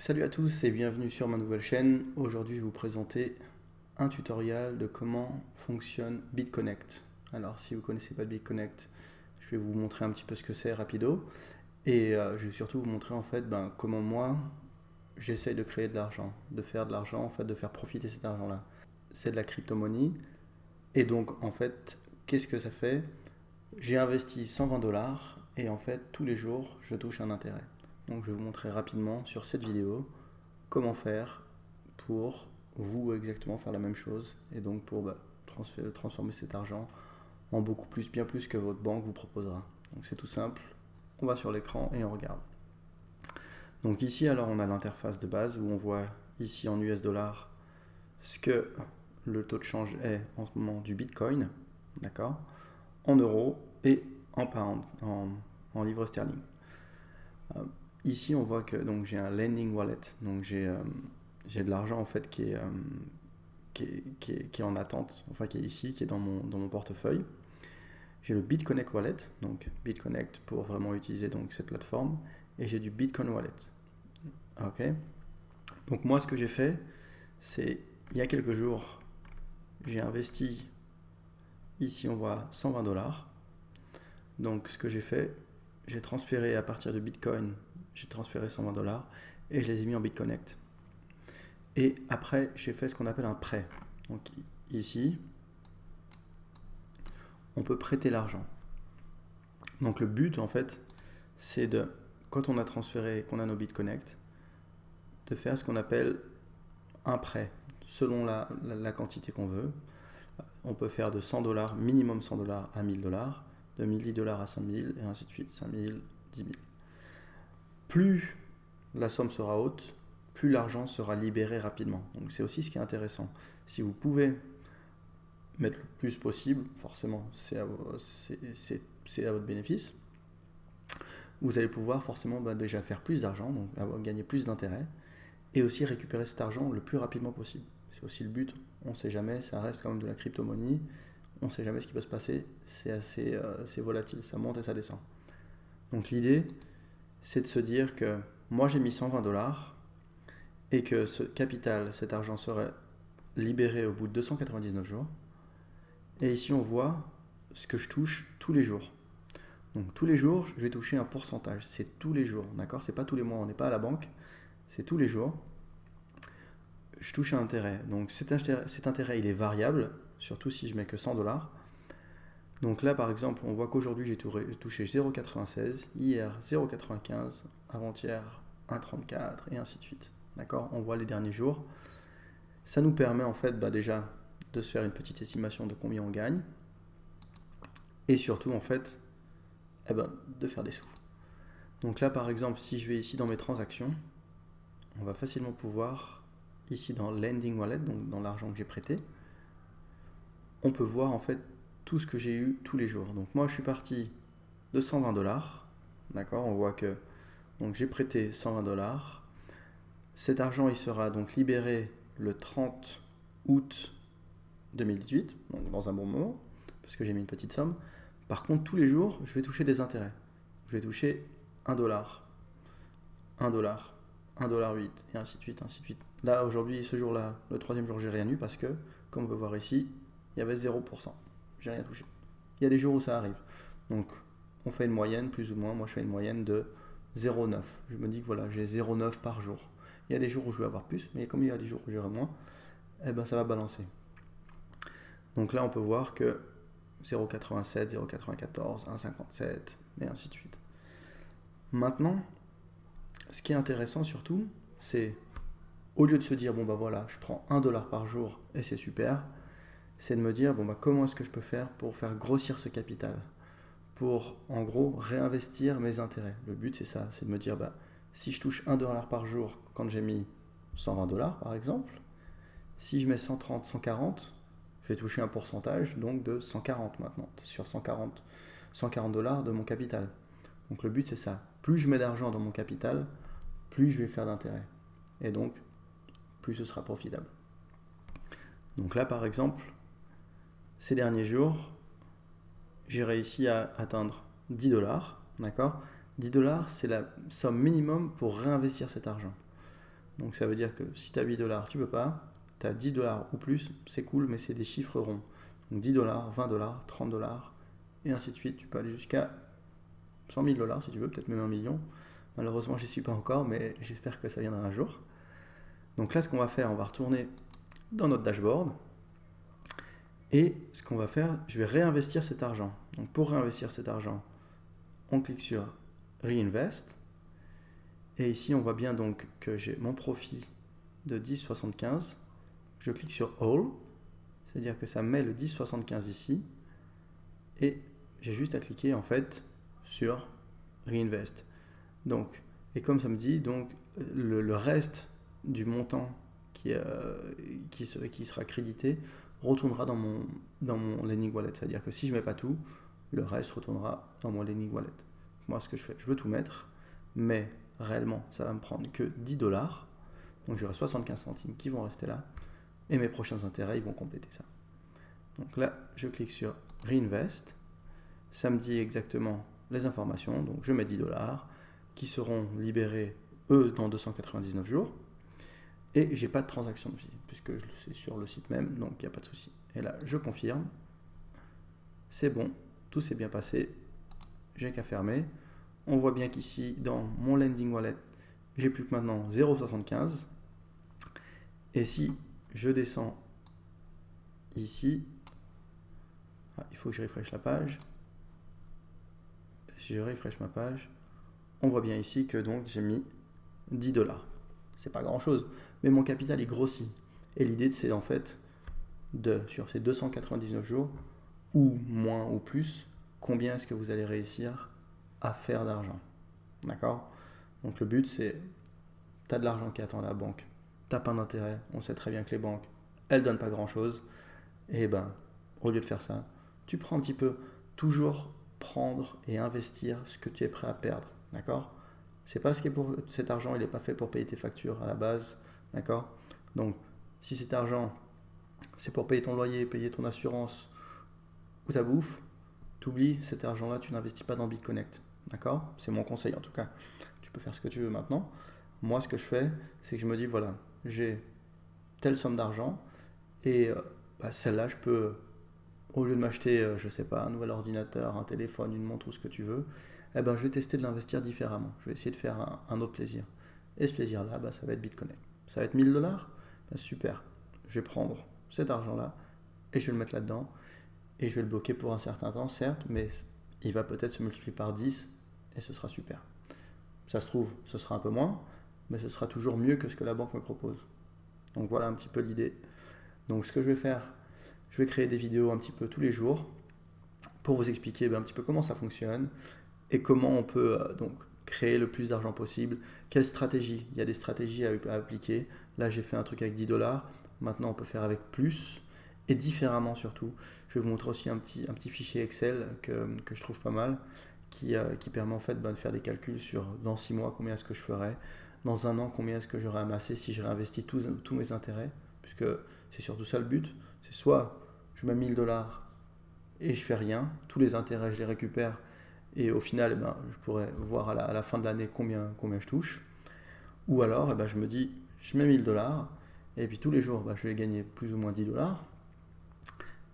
Salut à tous et bienvenue sur ma nouvelle chaîne. Aujourd'hui, je vais vous présenter un tutoriel de comment fonctionne BitConnect. Alors, si vous ne connaissez pas BitConnect, je vais vous montrer un petit peu ce que c'est rapido. Et je vais surtout vous montrer en fait comment moi, j'essaye de créer de l'argent, de faire de l'argent, en fait, de faire profiter cet argent-là. C'est de la crypto-monnaie. Et donc, en fait, qu'est-ce que ça fait? J'ai investi 120 dollars et en fait, tous les jours, je touche un intérêt. Donc je vais vous montrer rapidement sur cette vidéo comment faire pour vous exactement faire la même chose et donc pour transformer cet argent en beaucoup plus, bien plus que votre banque vous proposera. Donc c'est tout simple, on va sur l'écran et on regarde. Donc ici alors on a l'interface de base où on voit ici en US dollars ce que le taux de change est en ce moment du Bitcoin, d'accord, en euros et en pound, en livres sterling. Ici, on voit que j'ai un lending wallet, donc j'ai de l'argent en fait qui est en attente, enfin qui est ici, qui est dans mon portefeuille. J'ai le BitConnect wallet, donc BitConnect pour vraiment utiliser donc cette plateforme, et j'ai du Bitcoin wallet. Ok. Donc moi, ce que j'ai fait, c'est il y a quelques jours, j'ai investi. Ici, on voit 120 dollars. Donc ce que j'ai fait, j'ai transféré à partir de Bitcoin. J'ai transféré 120 dollars et je les ai mis en BitConnect. Et après, j'ai fait ce qu'on appelle un prêt. Donc ici, on peut prêter l'argent. Donc le but, en fait, c'est de, quand on a transféré, qu'on a nos BitConnect, de faire ce qu'on appelle un prêt, selon la quantité qu'on veut. On peut faire de 100 dollars, minimum 100 dollars à 1000 dollars, de 1000 dollars à 5000 et ainsi de suite, 5000, 10 000. Plus la somme sera haute, plus l'argent sera libéré rapidement. Donc c'est aussi ce qui est intéressant. Si vous pouvez mettre le plus possible, forcément c'est à votre bénéfice, vous allez pouvoir forcément déjà faire plus d'argent, donc gagner plus d'intérêt, et aussi récupérer cet argent le plus rapidement possible. C'est aussi le but, on ne sait jamais, ça reste quand même de la crypto-monnaie, on ne sait jamais ce qui peut se passer, c'est assez volatile, ça monte et ça descend. Donc l'idée, c'est de se dire que moi j'ai mis 120 dollars et que ce capital, cet argent serait libéré au bout de 299 jours. Et ici on voit ce que je touche tous les jours. Donc tous les jours, je vais toucher un pourcentage. C'est tous les jours, d'accord? C'est pas tous les mois, on n'est pas à la banque. C'est tous les jours. Je touche un intérêt. Donc cet intérêt, il est variable, surtout si je mets que 100 dollars. Donc là, par exemple, on voit qu'aujourd'hui, j'ai touché 0,96, hier 0,95, avant-hier 1,34 et ainsi de suite. D'accord? On voit les derniers jours. Ça nous permet en fait déjà de se faire une petite estimation de combien on gagne et surtout en fait de faire des sous. Donc là, par exemple, si je vais ici dans mes transactions, on va facilement pouvoir, ici dans Lending Wallet, donc dans l'argent que j'ai prêté, on peut voir en fait tout ce que j'ai eu tous les jours. Donc moi, je suis parti de 120 dollars. D'accord, on voit que j'ai prêté 120 dollars. Cet argent, il sera donc libéré le 30 août 2018, donc dans un bon moment, parce que j'ai mis une petite somme. Par contre, tous les jours, je vais toucher des intérêts. Je vais toucher 1 dollar, 1 dollar, 1 dollar 8, et ainsi de suite, ainsi de suite. Là, aujourd'hui, ce jour-là, le troisième jour, j'ai rien eu parce que, comme on peut voir ici, il y avait 0%. J'ai rien touché. Il y a des jours où ça arrive. Donc, on fait une moyenne, plus ou moins. Moi, je fais une moyenne de 0,9. Je me dis que voilà, j'ai 0,9 par jour. Il y a des jours où je vais avoir plus, mais comme il y a des jours où j'aurai moins, ça va balancer. Donc là, on peut voir que 0,87, 0,94, 1,57, et ainsi de suite. Maintenant, ce qui est intéressant surtout, c'est au lieu de se dire, voilà, je prends 1 dollar par jour et c'est super, c'est de me dire, comment est-ce que je peux faire pour faire grossir ce capital? Pour, en gros, réinvestir mes intérêts. Le but, c'est ça, c'est de me dire, si je touche 1 dollar par jour quand j'ai mis 120 dollars, par exemple, si je mets 130, 140, je vais toucher un pourcentage donc de 140 maintenant, sur 140 dollars de mon capital. Donc le but, c'est ça. Plus je mets d'argent dans mon capital, plus je vais faire d'intérêt. Et donc, plus ce sera profitable. Donc là, par exemple, ces derniers jours, j'ai réussi à atteindre 10 dollars. D'accord ? 10 dollars, c'est la somme minimum pour réinvestir cet argent. Donc ça veut dire que si tu as 8 dollars, tu peux pas. Tu as 10 dollars ou plus, c'est cool, mais c'est des chiffres ronds. Donc 10 dollars, 20 dollars, 30 dollars, et ainsi de suite. Tu peux aller jusqu'à 100 000 dollars si tu veux, peut-être même 1 million. Malheureusement, j'y suis pas encore, mais j'espère que ça viendra un jour. Donc là, ce qu'on va faire, on va retourner dans notre dashboard. Et ce qu'on va faire, je vais réinvestir cet argent. Donc pour réinvestir cet argent, on clique sur Reinvest. Et ici, on voit bien donc que j'ai mon profit de 10,75. Je clique sur All, c'est-à-dire que ça met le 10,75 ici. Et j'ai juste à cliquer en fait sur Reinvest. Donc, et comme ça me dit, donc le reste du montant qui sera crédité retournera dans mon Learning Wallet. C'est-à-dire que si je ne mets pas tout, le reste retournera dans mon Learning Wallet. Moi, ce que je fais, je veux tout mettre, mais réellement, ça va me prendre que 10 dollars. Donc, j'aurai 75 centimes qui vont rester là. Et mes prochains intérêts, ils vont compléter ça. Donc là, je clique sur Reinvest. Ça me dit exactement les informations. Donc, je mets 10 dollars qui seront libérés, eux, dans 299 jours. Et j'ai pas de transaction de vie, puisque c'est sur le site même, donc il n'y a pas de souci. Et là, je confirme. C'est bon, tout s'est bien passé. J'ai qu'à fermer. On voit bien qu'ici, dans mon Lending Wallet, j'ai plus que maintenant 0,75. Et si je descends ici, il faut que je refresh la page. Si je refresh ma page, on voit bien ici que donc j'ai mis 10 dollars. C'est pas grand chose, mais mon capital est grossi. Et l'idée, c'est en fait sur ces 299 jours, ou moins ou plus, combien est-ce que vous allez réussir à faire d'argent. D'accord? Donc le but, c'est, tu as de l'argent qui attend à la banque, tu n'as pas d'intérêt, on sait très bien que les banques, elles donnent pas grand-chose, et ben, au lieu de faire ça, tu prends un petit peu, toujours prendre et investir ce que tu es prêt à perdre. D'accord? C'est pas ce qui est pour cet argent, il n'est pas fait pour payer tes factures à la base, d'accord? Donc, si cet argent, c'est pour payer ton loyer, payer ton assurance ou ta bouffe, t'oublies, cet argent-là, tu n'investis pas dans BitConnect, d'accord? C'est mon conseil en tout cas. Tu peux faire ce que tu veux maintenant. Moi, ce que je fais, c'est que je me dis, voilà, j'ai telle somme d'argent et celle-là, je peux, au lieu de m'acheter, je sais pas, un nouvel ordinateur, un téléphone, une montre ou ce que tu veux, eh ben, je vais tester de l'investir différemment. Je vais essayer de faire un autre plaisir. Et ce plaisir-là, ça va être BitConnect. Ça va être 1000 dollars. Super. Je vais prendre cet argent-là et je vais le mettre là-dedans. Et je vais le bloquer pour un certain temps, certes, mais il va peut-être se multiplier par 10 et ce sera super. Ça se trouve, ce sera un peu moins, mais ce sera toujours mieux que ce que la banque me propose. Donc voilà un petit peu l'idée. Donc ce que je vais faire, je vais créer des vidéos un petit peu tous les jours pour vous expliquer un petit peu comment ça fonctionne et comment on peut donc créer le plus d'argent possible. Quelle stratégie? Il y a des stratégies à appliquer. Là, j'ai fait un truc avec 10 dollars. Maintenant, on peut faire avec plus et différemment surtout. Je vais vous montrer aussi un petit fichier Excel que je trouve pas mal qui permet en fait de faire des calculs sur dans 6 mois combien est-ce que je ferais, dans un an combien est-ce que j'aurais amassé si je réinvestis tous mes intérêts, puisque c'est surtout ça le but. C'est soit je mets 1000 dollars et je fais rien, tous les intérêts je les récupère et au final je pourrais voir à la fin de l'année combien je touche, ou alors je me dis je mets 1000 dollars et puis tous les jours je vais gagner plus ou moins 10 dollars,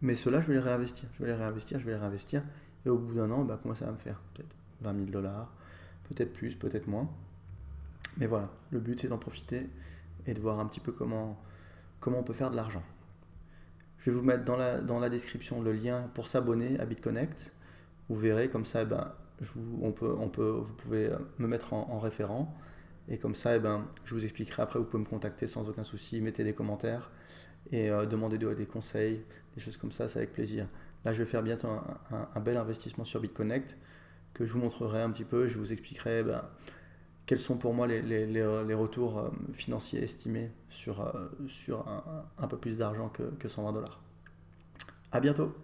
mais cela je vais les réinvestir, et au bout d'un an comment ça va me faire? Peut-être 20 000 dollars, peut-être plus, peut-être moins, mais voilà, le but c'est d'en profiter et de voir un petit peu comment on peut faire de l'argent. Je vais vous mettre dans la description le lien pour s'abonner à BitConnect. Vous verrez, comme ça, vous pouvez me mettre en référent. Et comme ça, je vous expliquerai après, vous pouvez me contacter sans aucun souci, mettez des commentaires et demandez des conseils, des choses comme ça, c'est avec plaisir. Là, je vais faire bientôt un bel investissement sur BitConnect que je vous montrerai un petit peu. Je vous expliquerai quels sont pour moi les retours financiers estimés sur un peu plus d'argent que 120 dollars. À bientôt!